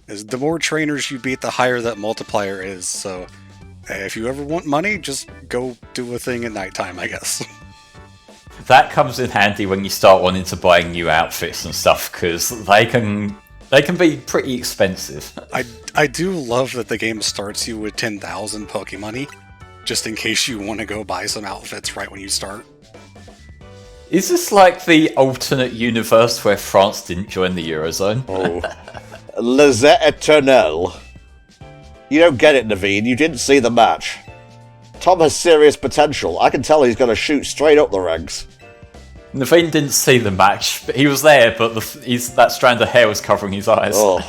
Is the more trainers you beat, the higher that multiplier is. So, if you ever want money, just go do a thing at nighttime, I guess. That comes in handy when you start wanting to buy new outfits and stuff, because they can be pretty expensive. I do love that the game starts you with 10,000 Pokemoney, just in case you want to go buy some outfits right when you start. Is this like the alternate universe where France didn't join the Eurozone? Oh. Les Eternels. You don't get it, Naveen. You didn't see the match. Tom has serious potential. I can tell he's going to shoot straight up the ranks. Naveen didn't see the match. He was there, but that strand of hair was covering his eyes. Oh.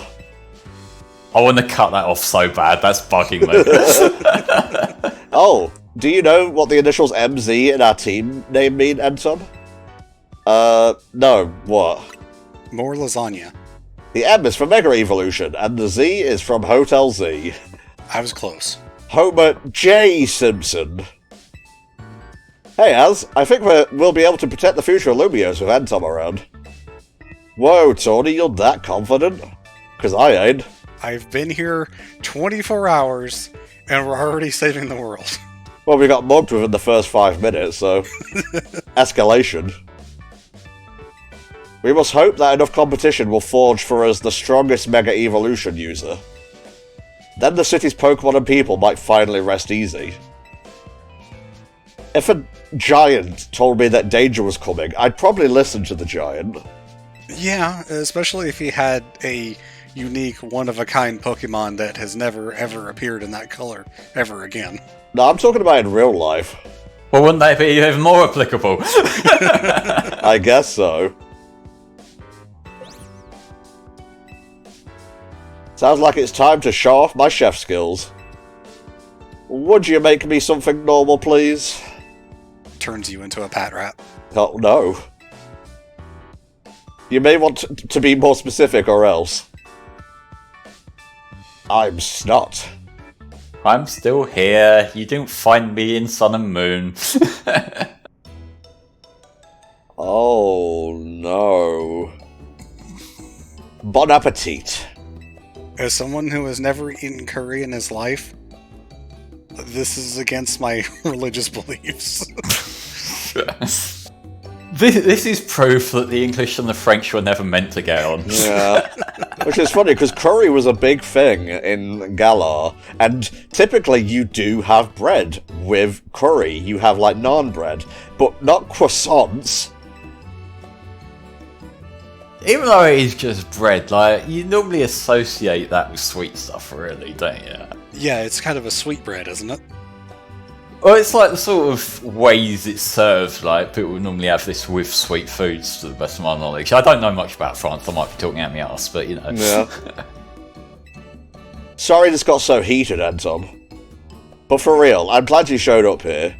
I want to cut that off so bad. That's bugging me. Oh, do you know what the initials MZ in our team name mean, NTom? No, what? More lasagna. The M is for Mega Evolution, and the Z is from Hotel Z. I was close. Homer J. Simpson. Hey, Az, I think we'll be able to protect the future of Lumiose with NTom around. Whoa, Tony, you're that confident? Because I ain't. I've been here 24 hours, and we're already saving the world. Well, we got mugged within the first 5 minutes, so... escalation. We must hope that enough competition will forge for us the strongest Mega Evolution user. Then the city's Pokemon and people might finally rest easy. If a giant told me that danger was coming, I'd probably listen to the giant. Yeah, especially if he had a unique, one-of-a-kind Pokemon that has never, ever appeared in that color ever again. No, I'm talking about in real life. Well, wouldn't they be even more applicable? I guess so. Sounds like it's time to show off my chef skills. Would you make me something normal, please? Turns you into a pat rat. Oh, no. You may want to be more specific or else. I'm Snot. I'm still here. You didn't find me in Sun and Moon. Oh, no. Bon appetit. As someone who has never eaten curry in his life, this is against my religious beliefs. This is proof that the English and the French were never meant to get on. Yeah. Which is funny, because curry was a big thing in Galar, and typically you do have bread with curry. You have, like, naan bread, but not croissants. Even though it is just bread, like, you normally associate that with sweet stuff, really, don't you? Yeah, it's kind of a sweet bread, isn't it? Well, it's like the sort of ways it's served, like, people normally have this with sweet foods, to the best of my knowledge. I don't know much about France, I might be talking out my arse, but, you know. Yeah. Sorry this got so heated, NTom. But for real, I'm glad you showed up here.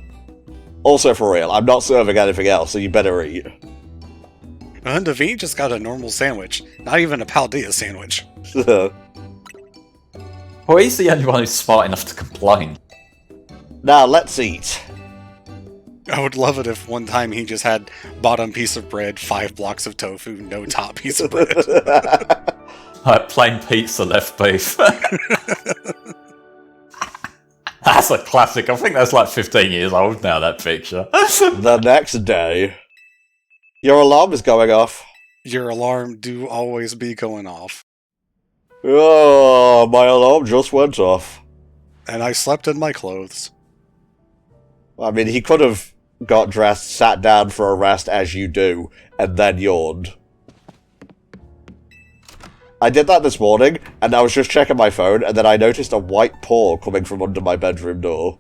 Also for real, I'm not serving anything else, so you better eat. And David just got a normal sandwich, not even a Paldea sandwich. Well, he's the only one who's smart enough to complain. Now, let's eat. I would love it if one time he just had bottom piece of bread, 5 blocks of tofu, no top piece of bread. Like plain pizza, left beef. That's a classic. I think that's like 15 years old now, that picture. The next day. Your alarm is going off. Your alarm do always be going off. Oh, my alarm just went off. And I slept in my clothes. I mean, he could have got dressed, sat down for a rest as you do, and then yawned. I did that this morning, and I was just checking my phone, and then I noticed a white paw coming from under my bedroom door.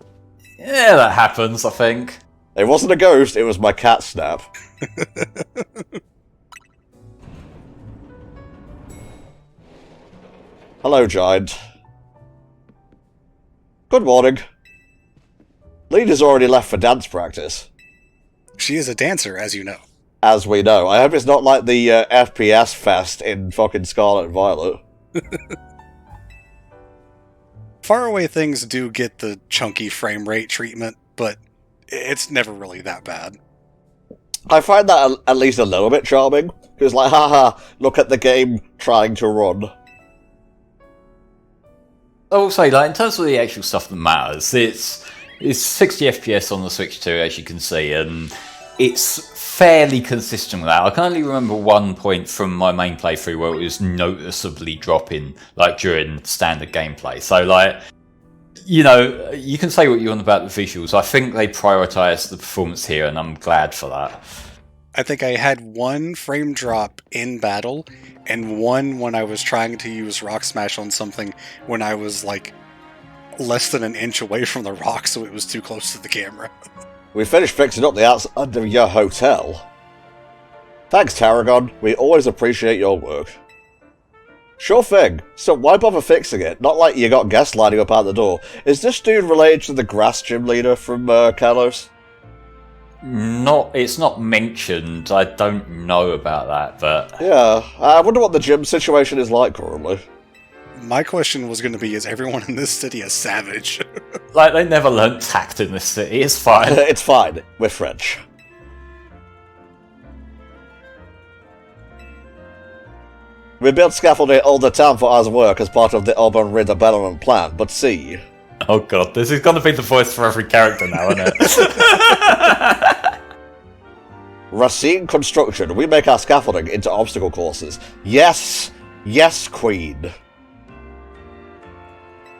Yeah, that happens, I think. It wasn't a ghost, it was my cat Snap. Hello, Giant. Good morning. Leader's already left for dance practice. She is a dancer, as you know. As we know. I hope it's not like the FPS fest in fucking Scarlet and Violet. Faraway things do get the chunky frame rate treatment, but it's never really that bad. I find that at least a little bit charming. Because, like, haha, look at the game trying to run. I will say, like, in terms of the actual stuff that matters, it's 60 FPS on the Switch 2, as you can see, and it's fairly consistent with that. I can only remember one point from my main playthrough where it was noticeably dropping, like, during standard gameplay. So, like, you know, you can say what you want about the visuals. I think they prioritise the performance here, and I'm glad for that. I think I had one frame drop in battle, and one when I was trying to use Rock Smash on something when I was, like, less than an inch away from the rock, so it was too close to the camera. We finished fixing up the outside of your hotel. Thanks, Tarragon. We always appreciate your work. Sure thing. So why bother fixing it? Not like you got guests lining up out the door. Is this dude related to the grass gym leader from Kalos? It's not mentioned. I don't know about that, but... Yeah, I wonder what the gym situation is like currently. My question was going to be, is everyone in this city a savage? Like, they never learnt tact in this city. It's fine. It's fine. We're French. We build scaffolding all the time for our work as part of the urban redevelopment plan, but see... Oh god, this is going to be the voice for every character now, isn't it? Racine Construction. We make our scaffolding into obstacle courses. Yes! Yes, Queen!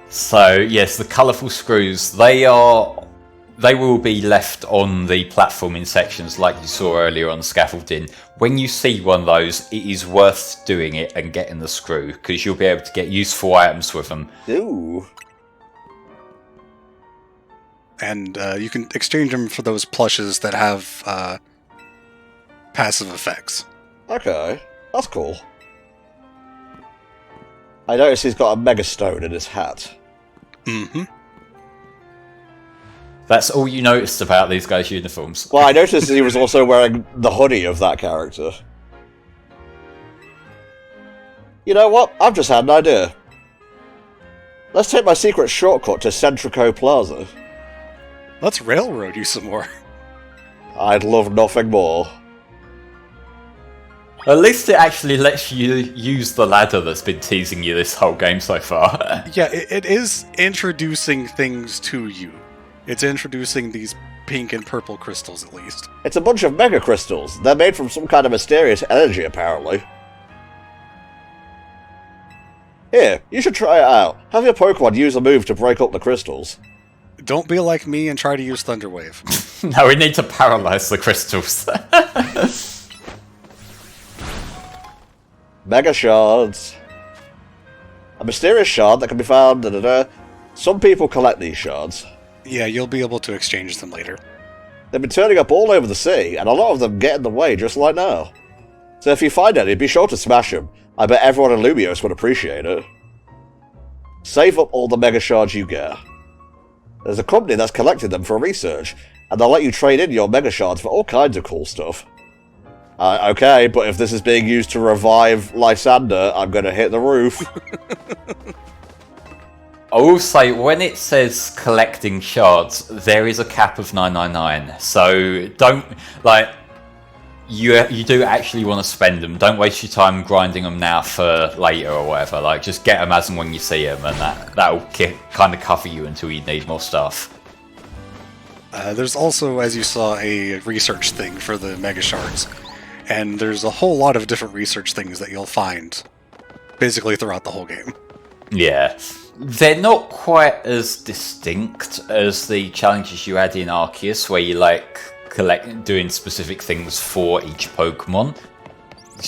So, yes, the colourful screws, they will be left on the platforming sections like you saw earlier on the scaffolding. When you see one of those, it is worth doing it and getting the screw, because you'll be able to get useful items with them. Ooh. And you can exchange them for those plushes that have passive effects. Okay, that's cool. I notice he's got a Mega Stone in his hat. Mm-hmm. That's all you noticed about these guys' uniforms. Well, I noticed he was also wearing the hoodie of that character. You know what? I've just had an idea. Let's take my secret shortcut to Centrico Plaza. Let's railroad you some more. I'd love nothing more. At least it actually lets you use the ladder that's been teasing you this whole game so far. Yeah, it is introducing things to you. It's introducing these pink and purple crystals, at least. It's a bunch of Mega Crystals. They're made from some kind of mysterious energy, apparently. Here, you should try it out. Have your Pokemon use a move to break up the crystals. Don't be like me and try to use Thunder Wave. No, we need to paralyze the crystals. Mega Shards. A mysterious shard that can be found... Some people collect these shards. Yeah, you'll be able to exchange them later. They've been turning up all over the city, and a lot of them get in the way just like now. So if you find any, be sure to smash them. I bet everyone in Lumiose would appreciate it. Save up all the Mega Shards you get. There's a company that's collected them for research, and they'll let you trade in your Mega Shards for all kinds of cool stuff. Okay, but if this is being used to revive Lysander, I'm gonna hit the roof. I will say, when it says collecting shards, there is a cap of 999. So don't, like, you do actually want to spend them. Don't waste your time grinding them now for later or whatever. Like, just get them as and when you see them, and that'll kind of cover you until you need more stuff. There's also, as you saw, a research thing for the Mega Shards. And there's a whole lot of different research things that you'll find basically throughout the whole game. Yeah. They're not quite as distinct as the challenges you had in Arceus, where you like doing specific things for each Pokemon,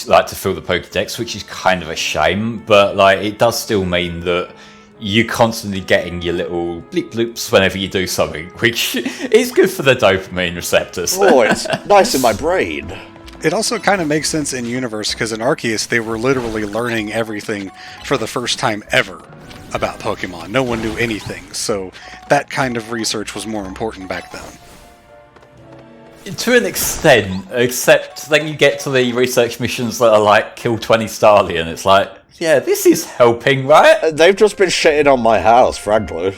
like to fill the Pokédex, which is kind of a shame, but like it does still mean that you're constantly getting your little bleep bloops whenever you do something, which is good for the dopamine receptors. Oh, it's nice in my brain. It also kind of makes sense in Universe, because in Arceus they were literally learning everything for the first time ever about Pokemon. No one knew anything, so that kind of research was more important back then. To an extent, except then you get to the research missions that are like kill 20 Starly, and it's like, yeah, this is helping, right? They've just been shitting on my house, frankly.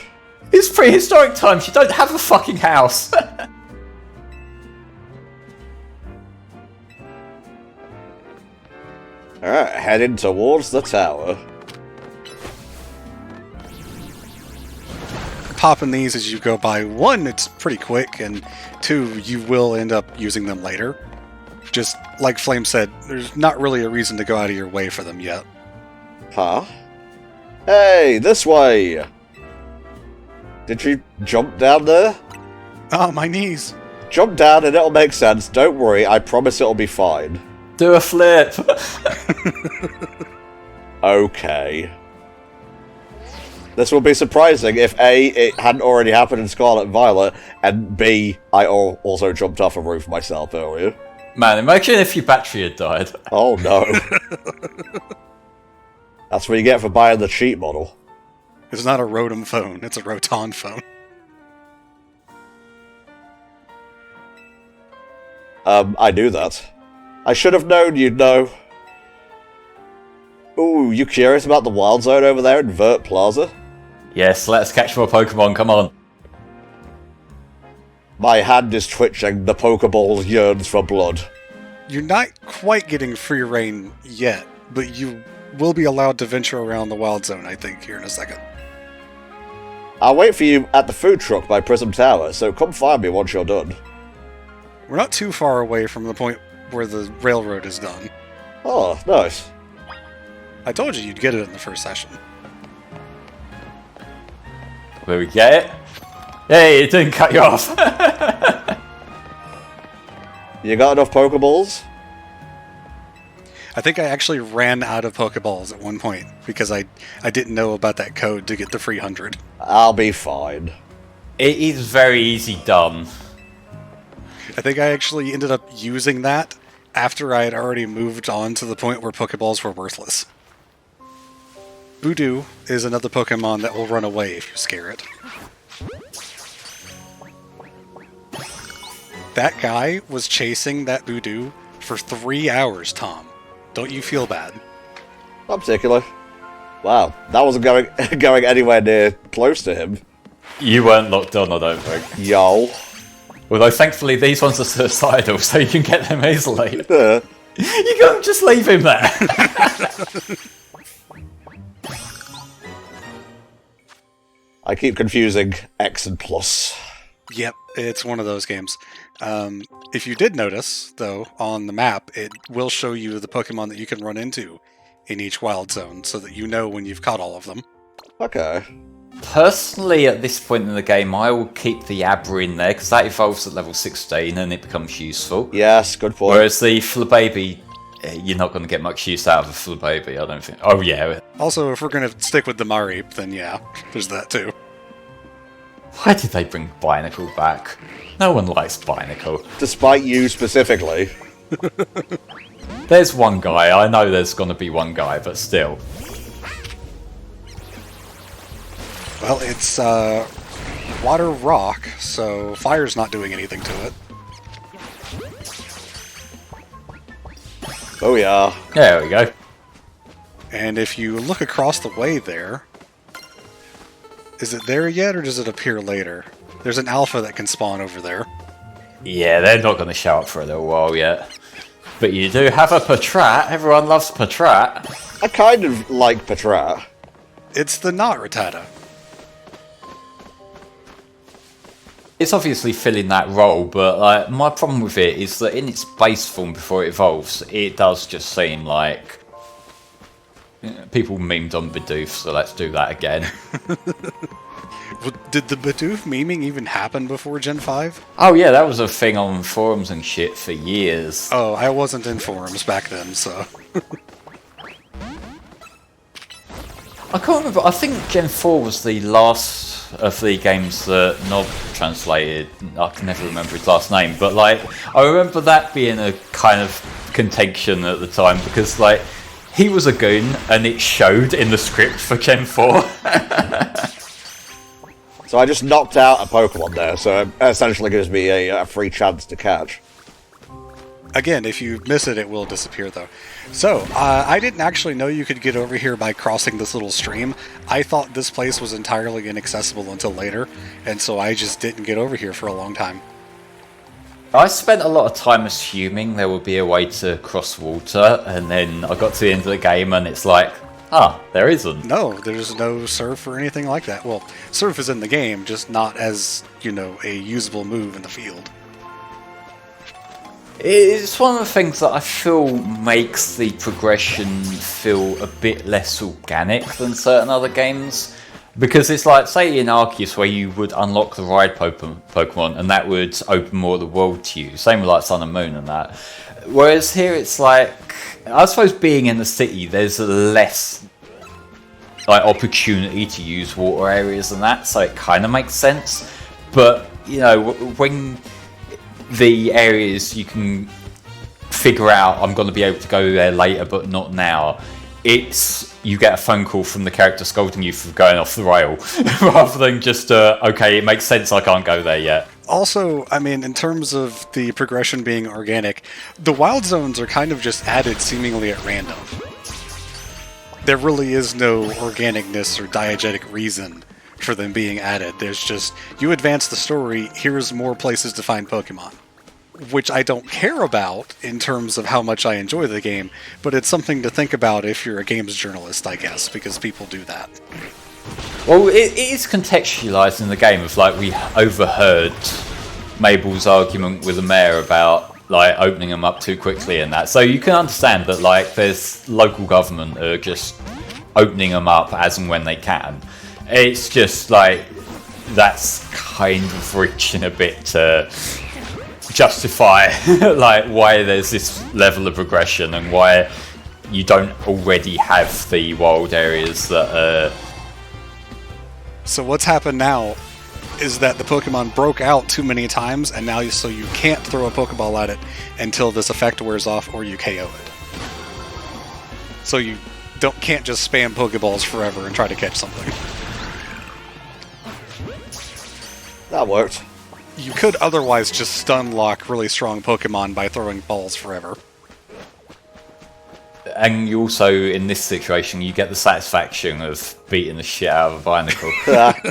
It's prehistoric times, you don't have a fucking house. Alright, heading towards the tower. popping these as you go by. One, it's pretty quick, and two, you will end up using them later. Just like Flame said, there's not really a reason to go out of your way for them yet. Huh? Hey, this way! Did you jump down there? Oh, my knees. Jump down and it'll make sense. Don't worry, I promise it'll be fine. Do a flip! Okay. This will be surprising if A, it hadn't already happened in Scarlet and Violet, and B, I also jumped off a roof myself earlier. Man, imagine if your battery had died. Oh no. That's what you get for buying the cheap model. It's not a Rotom phone, it's a Roton phone. I knew that. I should have known you'd know. Ooh, you curious about the wild zone over there in Vert Plaza? Yes, let's catch more Pokemon, come on. My hand is twitching, the Pokeball yearns for blood. You're not quite getting free reign yet, but you will be allowed to venture around the wild zone, I think, here in a second. I'll wait for you at the food truck by Prism Tower, so come find me once you're done. We're not too far away from the point where the railroad is done. Oh, nice. I told you you'd get it in the first session. Where we get it? Hey, it didn't cut you off. You got enough Pokeballs? I think I actually ran out of Pokeballs at one point because I didn't know about that code to get the free 100. I'll be fine. It is very easy done. I think I actually ended up using that after I had already moved on to the point where Pokeballs were worthless. Voodoo is another Pokemon that will run away if you scare it. That guy was chasing that Voodoo for 3 hours, Tom. Don't you feel bad? Not particular. Wow, that wasn't going anywhere near close to him. You weren't locked on, I don't think. Yo. Although thankfully these ones are suicidal, so you can get them easily. You can't just leave him there. I keep confusing X and Plus. Yep, it's one of those games. If you did notice, though, on the map, it will show you the Pokemon that you can run into in each wild zone, so that you know when you've caught all of them. Okay. Personally, at this point in the game, I will keep the Abra in there, because that evolves at level 16 and it becomes useful. Yes, good point. Whereas the Flababy, you're not going to get much use out of a Flababy, I don't think. Oh, yeah. Also, if we're going to stick with the Mareep, then yeah, there's that too. Why did they bring Binacle back? No one likes Binacle. Despite you specifically. There's one guy, I know there's going to be one guy, but still. Well, it's water rock, so fire's not doing anything to it. Oh yeah. There we go. And if you look across the way there, is it there yet, or does it appear later? There's an alpha that can spawn over there. Yeah, they're not going to show up for a little while yet. But you do have a Patrat. Everyone loves Patrat. I kind of like Patrat. It's the not Rattata. It's obviously filling that role, but my problem with it is that in its base form before it evolves, it does just seem like people memed on Bidoof, so let's do that again. Well, did the Bidoof memeing even happen before Gen 5? Oh yeah, that was a thing on forums and shit for years. Oh, I wasn't in forums back then, so... I can't remember, I think Gen 4 was the last of the games that Nob translated. I can never remember his last name, but I remember that being a kind of contention at the time, because he was a goon and it showed in the script for Gen 4. So I just knocked out a Pokemon there, so it essentially gives me a free chance to catch. Again, if you miss it, it will disappear, though. So, I didn't actually know you could get over here by crossing this little stream. I thought this place was entirely inaccessible until later, and so I just didn't get over here for a long time. I spent a lot of time assuming there would be a way to cross water, and then I got to the end of the game and it's like, Ah, there isn't. No, there's no surf or anything like that. Well, surf is in the game, just not as, a usable move in the field. It's one of the things that I feel makes the progression feel a bit less organic than certain other games. Because it's like, say in Arceus, where you would unlock the ride Pokemon, and that would open more of the world to you. Same with like Sun and Moon and that. Whereas here it's like, I suppose being in the city, there's less like opportunity to use water areas and that, so it kind of makes sense. But, when the areas you can figure out, I'm going to be able to go there later, but not now, you get a phone call from the character scolding you for going off the rail, rather than just, okay, it makes sense, I can't go there yet. Also, in terms of the progression being organic, the wild zones are kind of just added seemingly at random. There really is no organicness or diegetic reason for them being added. There's just, you advance the story, here's more places to find Pokemon. Which I don't care about in terms of how much I enjoy the game, but it's something to think about if you're a games journalist, I guess, because people do that. Well, it is contextualised in the game of, like, we overheard Mabel's argument with the mayor about, like, opening them up too quickly and that. So you can understand that, like, there's local government are just opening them up as and when they can. It's just, like, that's kind of reaching a bit to justify, like, why there's this level of progression and why you don't already have the wild areas that are... So what's happened now is that the Pokemon broke out too many times, and now so you can't throw a Pokeball at it until this effect wears off or you KO it. So you can't just spam Pokeballs forever and try to catch something. That worked. You could otherwise just stun lock really strong Pokemon by throwing balls forever. And you also, in this situation, you get the satisfaction of beating the shit out of a Binacle. That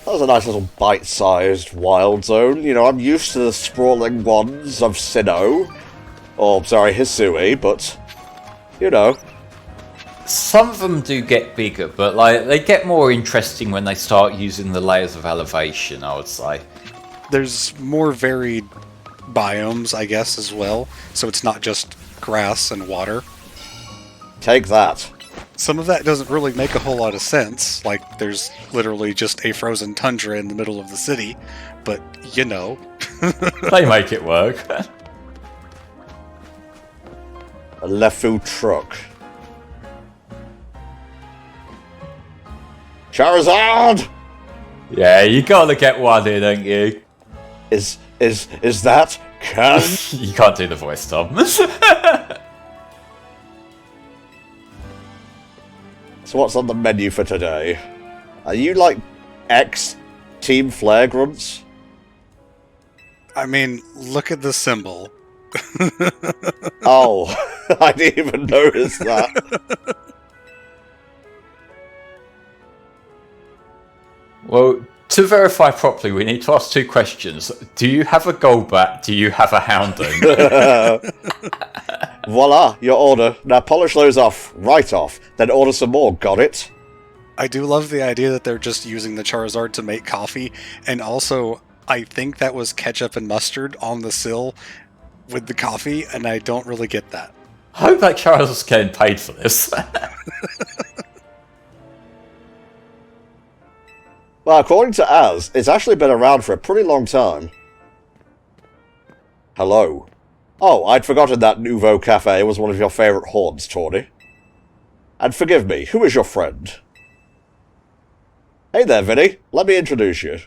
was a nice little bite-sized wild zone. I'm used to the sprawling ones of Sinnoh. Or, sorry, Hisui, but, Some of them do get bigger, but like they get more interesting when they start using the layers of elevation, I would say. There's more varied biomes, I guess, as well, so it's not just grass and water. Take that. Some of that doesn't really make a whole lot of sense, like there's literally just a frozen tundra in the middle of the city, but They make it work. A left-foot truck. Charizard! Yeah, you gotta get one in, don't you? Is that can? You can't do the voice, Tom. So what's on the menu for today? Are you like Team Flare Grunts? Look at the symbol. Oh, I didn't even notice that. Well, to verify properly, we need to ask two questions. Do you have a Golbat? Do you have a Houndoom? Voila, your order. Now polish those off, right off, then order some more, got it? I do love the idea that they're just using the Charizard to make coffee, and also, I think that was ketchup and mustard on the sill with the coffee, and I don't really get that. I hope that Charizard's getting paid for this. Well, according to Az, it's actually been around for a pretty long time. Hello. Oh, I'd forgotten that Nouveau Cafe was one of your favourite haunts, Tawny. And forgive me, who is your friend? Hey there, Vinny. Let me introduce you.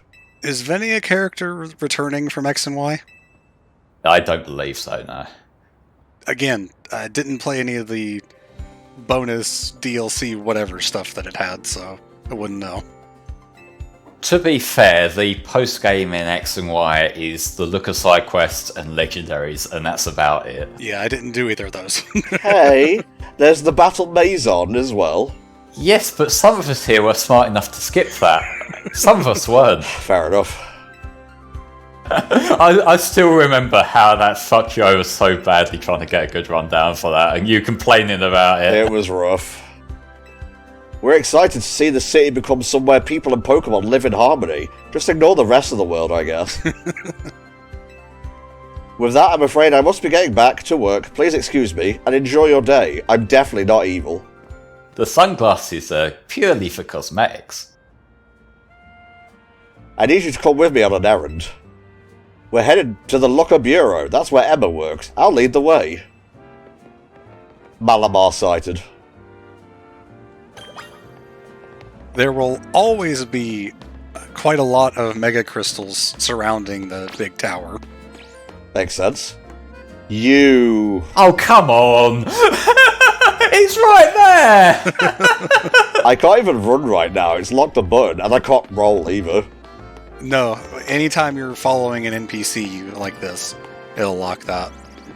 Is Vinny a character returning from X and Y? I don't believe so, no. Again, I didn't play any of the bonus DLC whatever stuff that it had, so I wouldn't know. To be fair, the post-game in X and Y is the Looker side quests and legendaries, and that's about it. Yeah, I didn't do either of those. Hey, there's the Battle Maison as well. Yes, but some of us here were smart enough to skip that. Some of us weren't. Fair enough. I still remember how that fucked you over so badly trying to get a good rundown for that, and you complaining about it. It was rough. We're excited to see the city become somewhere people and Pokemon live in harmony. Just ignore the rest of the world, I guess. With that, I'm afraid I must be getting back to work. Please excuse me, and enjoy your day. I'm definitely not evil. The sunglasses are purely for cosmetics. I need you to come with me on an errand. We're headed to the Looker Bureau. That's where Emma works. I'll lead the way. Malamar sighted. There will always be quite a lot of mega crystals surrounding the big tower. Makes sense. You... Oh, come on! It's right there! I can't even run right now. It's locked a button, and I can't roll either. No, anytime you're following an NPC like this, it'll lock that.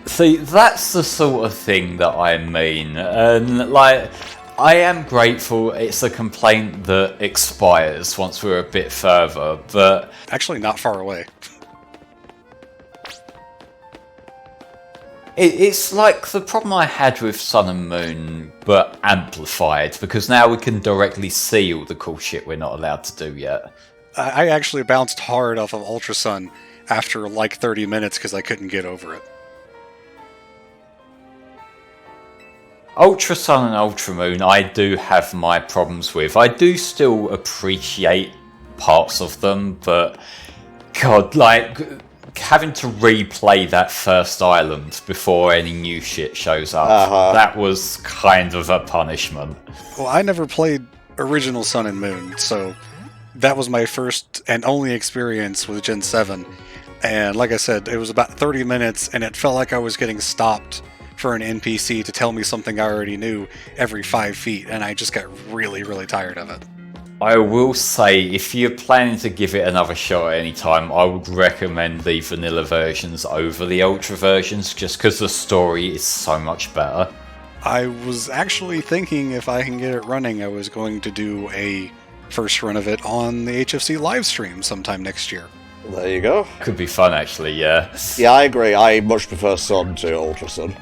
See, that's the sort of thing that I mean. And, like, I am grateful it's a complaint that expires once we're a bit further, but... Actually, not far away. It's like the problem I had with Sun and Moon, but amplified, because now we can directly see all the cool shit we're not allowed to do yet. I actually bounced hard off of Ultra Sun after like 30 minutes because I couldn't get over it. Ultra Sun and Ultra Moon I do have my problems with. I do still appreciate parts of them, but God, like, having to replay that first island before any new shit shows up, that was kind of a punishment. Well, I never played original Sun and Moon, so that was my first and only experience with Gen 7. And like I said, it was about 30 minutes, and it felt like I was getting stopped for an NPC to tell me something I already knew every 5 feet, and I just got really, really tired of it. I will say, if you're planning to give it another shot at any time, I would recommend the vanilla versions over the ultra versions, just because the story is so much better. I was actually thinking if I can get it running, I was going to do a first run of it on the HFC live stream sometime next year. There you go. Could be fun, actually, yeah. Yeah, I agree. I much prefer Sun to Ultra Sun.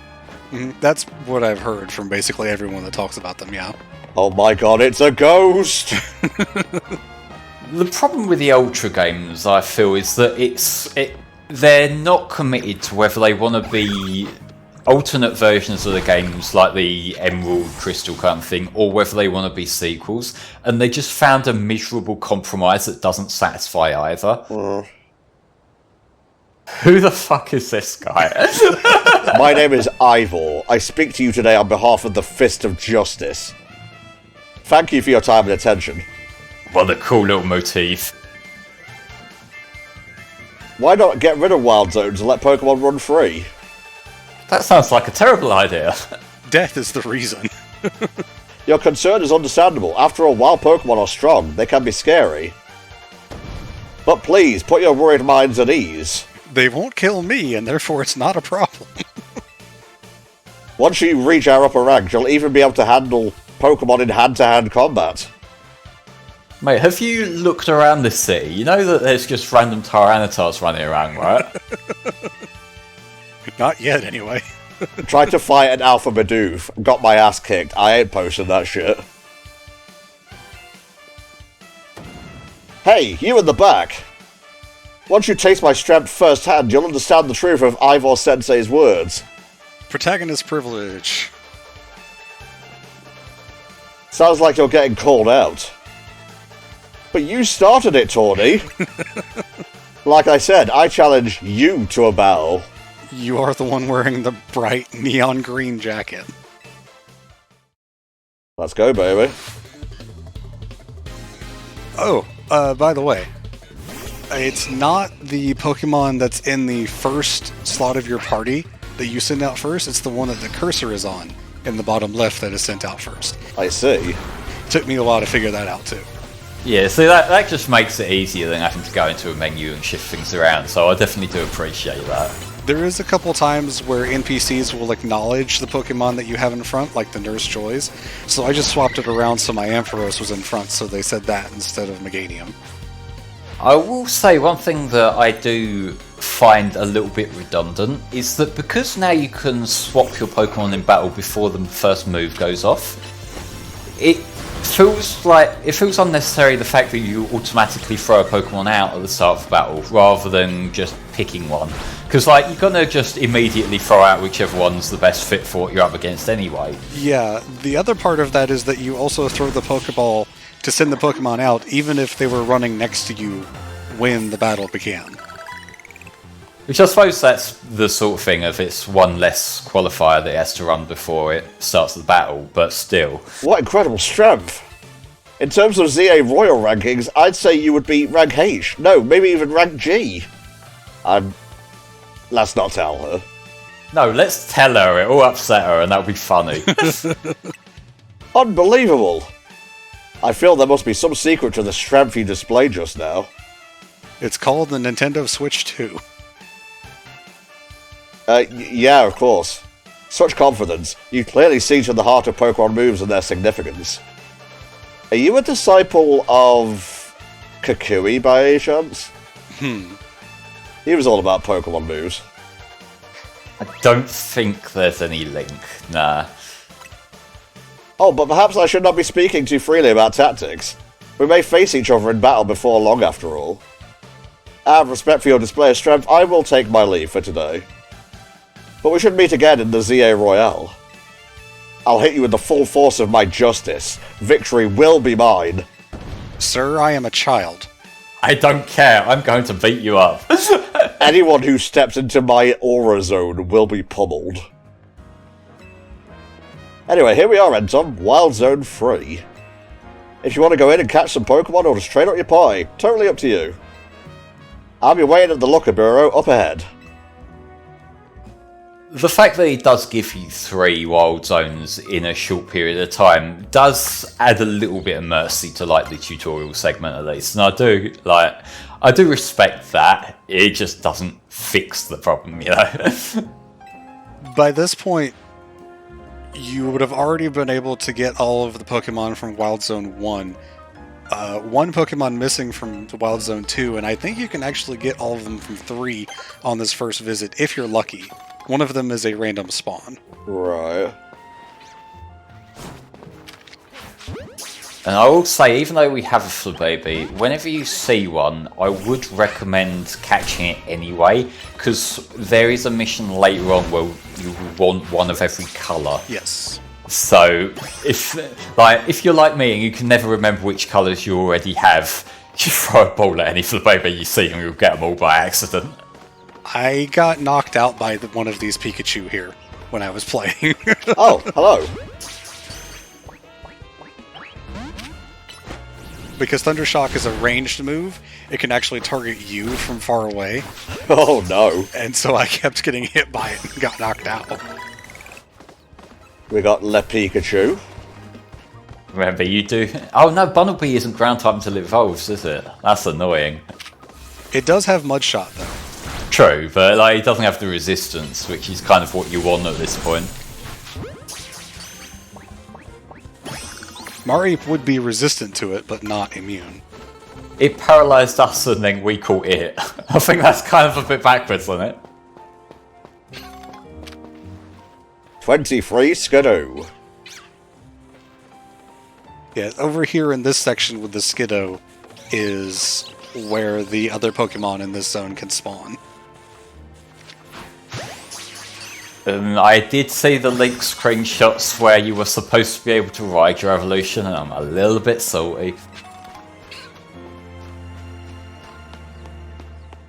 That's what I've heard from basically everyone that talks about them, yeah. Oh my god, it's a ghost! The problem with the Ultra games, I feel, is that they're not committed to whether they want to be alternate versions of the games, like the Emerald Crystal kind of thing, or whether they want to be sequels, and they just found a miserable compromise that doesn't satisfy either. Who the fuck is this guy? My name is Ivor. I speak to you today on behalf of the Fist of Justice. Thank you for your time and attention. What a cool little motif. Why not get rid of wild zones and let Pokemon run free? That sounds like a terrible idea. Death is the reason. Your concern is understandable. After all, while Pokemon are strong, they can be scary. But please, put your worried minds at ease. They won't kill me, and therefore it's not a problem. Once you reach our upper rank, you'll even be able to handle Pokemon in hand-to-hand combat. Mate, have you looked around this city? You know that there's just random Tyranitars running around, right? Not yet, anyway. Tried to fight an Alpha Bidoof, got my ass kicked. I ain't posting that shit. Hey, you in the back! Once you taste my strength firsthand, you'll understand the truth of Ivor Sensei's words. Protagonist privilege. Sounds like you're getting called out. But you started it, Tawny. Like I said, I challenge you to a battle. You are the one wearing the bright neon green jacket. Let's go, baby. Oh, by the way, it's not the Pokemon that's in the first slot of your party that you send out first, it's the one that the cursor is on in the bottom left that is sent out first. I see. Took me a while to figure that out too. Yeah, so that just makes it easier than having to go into a menu and shift things around, so I definitely do appreciate that. There is a couple times where NPCs will acknowledge the Pokemon that you have in front, like the Nurse Joys, so I just swapped it around so my Ampharos was in front, so they said that instead of Meganium. I will say one thing that I do find a little bit redundant is that because now you can swap your Pokemon in battle before the first move goes off, it feels unnecessary the fact that you automatically throw a Pokemon out at the start of the battle rather than just picking one. Because like you're gonna just immediately throw out whichever one's the best fit for what you're up against anyway. Yeah, the other part of that is that you also throw the Pokeball to send the Pokemon out, even if they were running next to you when the battle began. Which I suppose that's the sort of thing of it's one less qualifier that it has to run before it starts the battle, but still. What incredible strength! In terms of ZA Royal rankings, I'd say you would be rank H. No, maybe even rank G. Let's not tell her. No, let's tell her, it'll upset her and that'll be funny. Unbelievable! I feel there must be some secret to the strength you displayed just now. It's called the Nintendo Switch 2. Yeah, of course. Such confidence. You clearly see to the heart of Pokemon moves and their significance. Are you a disciple of Kukui by any chance? He was all about Pokemon moves. I don't think there's any link, nah. Oh, but perhaps I should not be speaking too freely about tactics. We may face each other in battle before long, after all. Out of respect for your display of strength, I will take my leave for today. But we should meet again in the ZA Royale. I'll hit you with the full force of my justice. Victory will be mine. Sir, I am a child. I don't care, I'm going to beat you up. Anyone who steps into my aura zone will be pummeled. Anyway, here we are, NTom, Wild Zone 3. If you want to go in and catch some Pokemon or just trade out your pie, totally up to you. I'll be waiting at the Locker Bureau up ahead. The fact that it does give you 3 wild zones in a short period of time does add a little bit of mercy to like the tutorial segment at least, and I do respect that. It just doesn't fix the problem, you know. By this point, you would have already been able to get all of the Pokemon from Wild Zone 1. One Pokemon missing from Wild Zone 2, and I think you can actually get all of them from 3 on this first visit, if you're lucky. One of them is a random spawn. Right. And I will say, even though we have a Flabébé, whenever you see one, I would recommend catching it anyway, because there is a mission later on where you want one of every colour. Yes. So, if you're like me and you can never remember which colours you already have, you throw a ball at any Flabébé you see and you'll get them all by accident. I got knocked out by one of these Pikachu here when I was playing. Oh, hello. Because Thundershock is a ranged move, it can actually target you from far away. Oh no. And so I kept getting hit by it and got knocked out. We got Le Pikachu. Remember, you do... Oh no, Bunnelby isn't ground type until it evolves, is it? That's annoying. It does have Mudshot, though. True, but like it doesn't have the resistance, which is kind of what you want at this point. Mareep would be resistant to it, but not immune. It paralysed us and then we caught it. I think that's kind of a bit backwards, isn't it? 23 Skidoo. Yeah, over here in this section with the Skidoo is where the other Pokemon in this zone can spawn. I did see the Link screenshots where you were supposed to be able to ride your evolution, and I'm a little bit salty.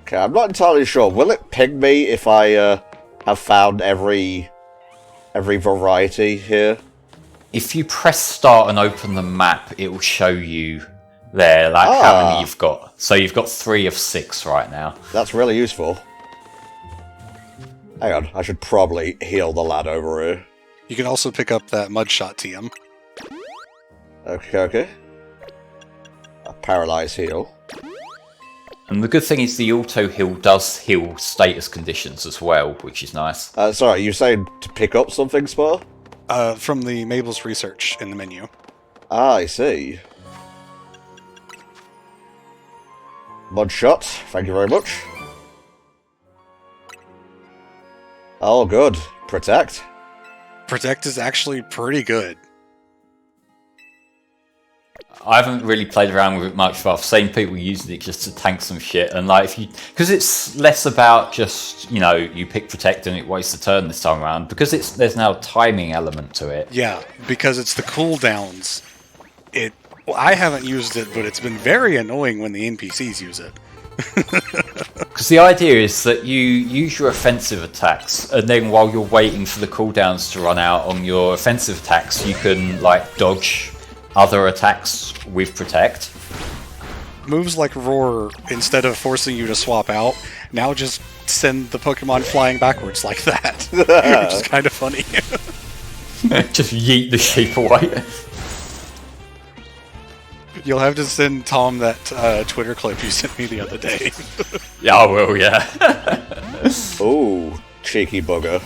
Okay, I'm not entirely sure. Will it ping me if I have found every variety here? If you press start and open the map, it will show you there, like how many you've got. So you've got 3 of 6 right now. That's really useful. Hang on, I should probably heal the lad over here. You can also pick up that Mudshot TM. Okay. A paralyze heal. And the good thing is the auto heal does heal status conditions as well, which is nice. Sorry, you saying to pick up something, Spar? From the Mabel's research in the menu. Ah, I see. Mudshot, thank you very much. Oh, good. Protect. Protect is actually pretty good. I haven't really played around with it much, but I've seen people using it just to tank some shit. And like, because it's less about just you pick protect and it wastes a turn this time around, because there's now a timing element to it. Yeah, because it's the cooldowns. I haven't used it, but it's been very annoying when the NPCs use it. Because the idea is that you use your offensive attacks, and then while you're waiting for the cooldowns to run out on your offensive attacks, you can like dodge other attacks with protect. Moves like Roar, instead of forcing you to swap out, now just send the Pokemon flying backwards like that. Which is kind of funny. Just yeet the sheep away. You'll have to send Tom that Twitter clip you sent me the other day. Yeah, I will, yeah. Ooh, cheeky bugger.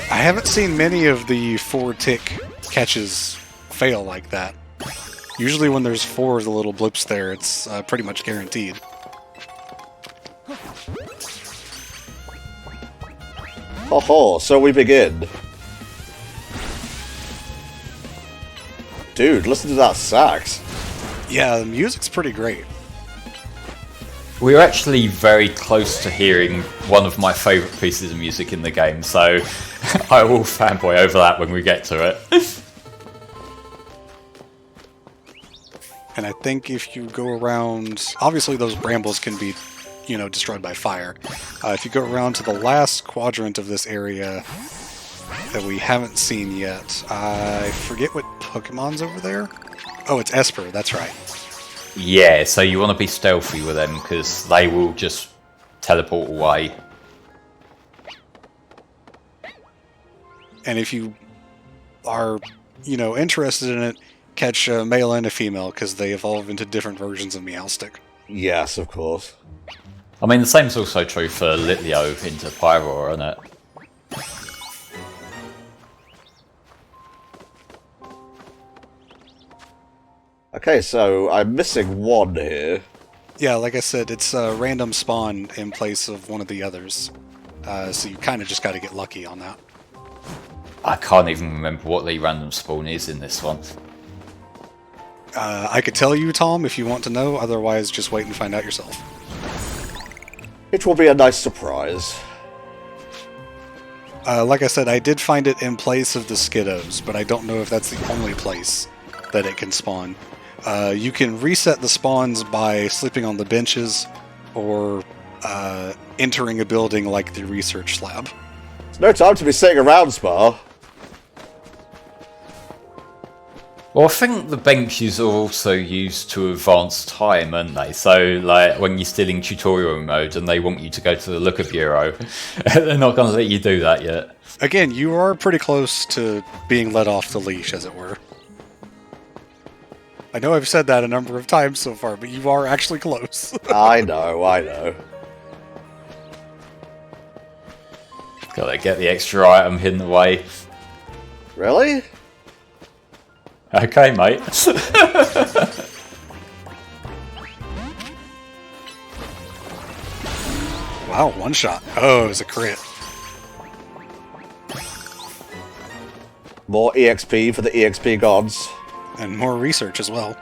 I haven't seen many of the 4-tick catches fail like that. Usually when there's 4 of the little blips there, it's pretty much guaranteed. Ho, so we begin. Dude, listen to that sax. Yeah, the music's pretty great. We're actually very close to hearing one of my favourite pieces of music in the game, so I will fanboy over that when we get to it. And I think if you go around... Obviously those brambles can be, destroyed by fire. If you go around to the last quadrant of this area that we haven't seen yet, I forget what Pokemon's over there? Oh, it's Esper, that's right. Yeah, so you want to be stealthy with them, because they will just teleport away. And if you are, interested in it, catch a male and a female, because they evolve into different versions of Meowstic. Yes, of course. I mean, the same's also true for Litleo into Pyroar, isn't it? Okay, so I'm missing one here. Yeah, like I said, it's a random spawn in place of one of the others. So you kind of just got to get lucky on that. I can't even remember what the random spawn is in this one. I could tell you, Tom, if you want to know. Otherwise, just wait and find out yourself. It will be a nice surprise. Like I said, I did find it in place of the Skiddos, but I don't know if that's the only place that it can spawn. You can reset the spawns by sleeping on the benches or entering a building like the research lab. It's no time to be sitting around, Spar. Well, I think the benches are also used to advance time, aren't they? So, like, when you're still in tutorial mode and they want you to go to the Looker Bureau, they're not going to let you do that yet. Again, you are pretty close to being let off the leash, as it were. I know I've said that a number of times so far, but you are actually close. I know. Gotta get the extra item hidden away. Really? Okay, mate. Wow, one shot. Oh, it was a crit. More EXP for the EXP gods. And more research as well.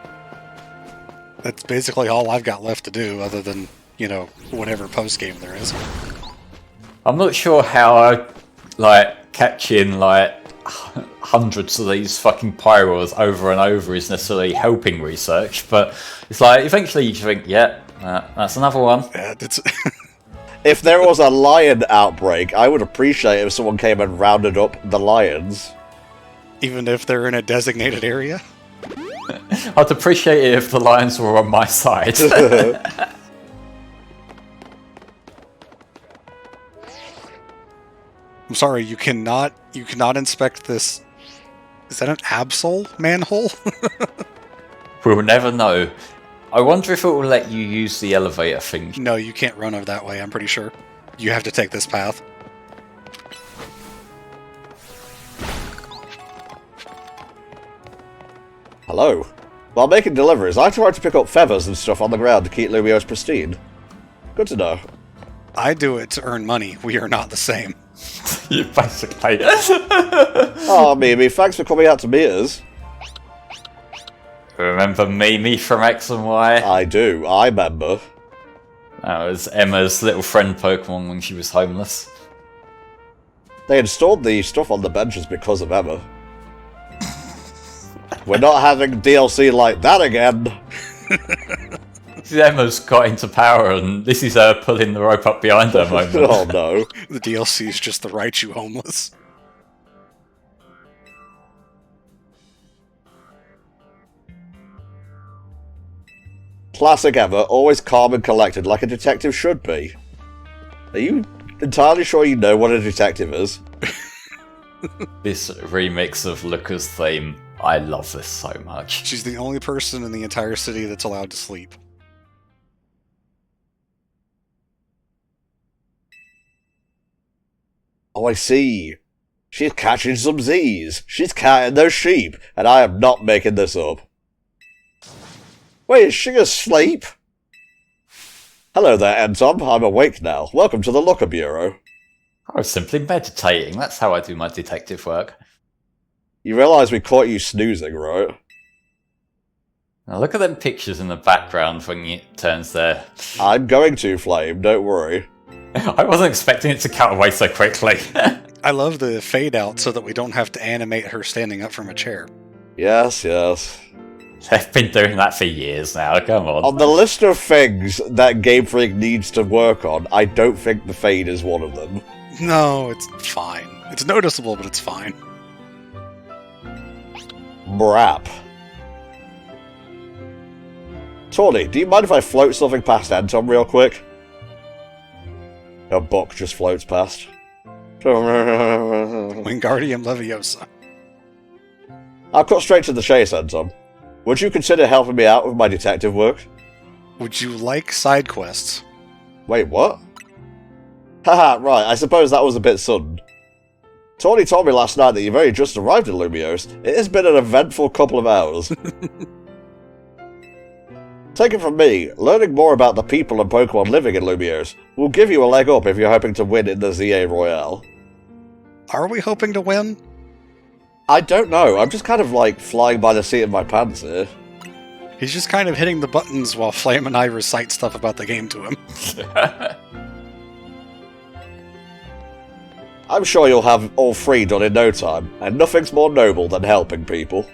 That's basically all I've got left to do, other than, whatever post-game there is. I'm not sure how I, catch in, hundreds of these fucking Pyroars over and over is necessarily helping research, but it's like, eventually you think, yeah, that's another one. Yeah, it's... If there was a lion outbreak, I would appreciate if someone came and rounded up the lions. Even if they're in a designated area? I'd appreciate it if the lions were on my side. I'm sorry, you cannot inspect this. Is that an Absol manhole? We'll never know. I wonder if it will let you use the elevator thing. No, you can't run over that way, I'm pretty sure. You have to take this path. Hello. While making deliveries, I try to pick up feathers and stuff on the ground to keep Lumiose pristine. Good to know. I do it to earn money. We are not the same. You basically. Oh, Mimi, thanks for coming out to meet us. Remember Mimi from X and Y? I do, I remember. That was Emma's little friend Pokemon when she was homeless. They installed the stuff on the benches because of Emma. We're not having DLC like that again. Emma's got into power, and this is her pulling the rope up behind her moment. Oh no. The DLC is just the Raichu homeless. Classic Emma, always calm and collected like a detective should be. Are you entirely sure you know what a detective is? This remix of Luca's theme, I love this so much. She's the only person in the entire city that's allowed to sleep. Oh, I see. She's catching some Z's. She's catching those sheep, and I am not making this up. Wait, is she asleep? Hello there, NTom. I'm awake now. Welcome to the Looker Bureau. I was simply meditating. That's how I do my detective work. You realise we caught you snoozing, right? Now look at them pictures in the background when it turns there. I'm going to, Flame, don't worry. I wasn't expecting it to cut away so quickly. I love the fade out so that we don't have to animate her standing up from a chair. Yes, yes. They've been doing that for years now, come on. On the list of things that Game Freak needs to work on, I don't think the fade is one of them. No, it's fine. It's noticeable, but it's fine. Brap. Tawny, do you mind if I float something past NTom real quick? A book just floats past. Wingardium Leviosa. I'll cut straight to the chase, NTom. Would you consider helping me out with my detective work? Would you like side quests? Wait, what? Haha, right, I suppose that was a bit sudden. Tawny told me last night that you've only just arrived in Lumiose. It has been an eventful couple of hours. Take it from me, learning more about the people and Pokemon living in Lumiose will give you a leg up if you're hoping to win in the ZA Royale. Are we hoping to win? I don't know, I'm just kind of like flying by the seat of my pants here. He's just kind of hitting the buttons while Flame and I recite stuff about the game to him. I'm sure you'll have all three done in no time, and nothing's more noble than helping people.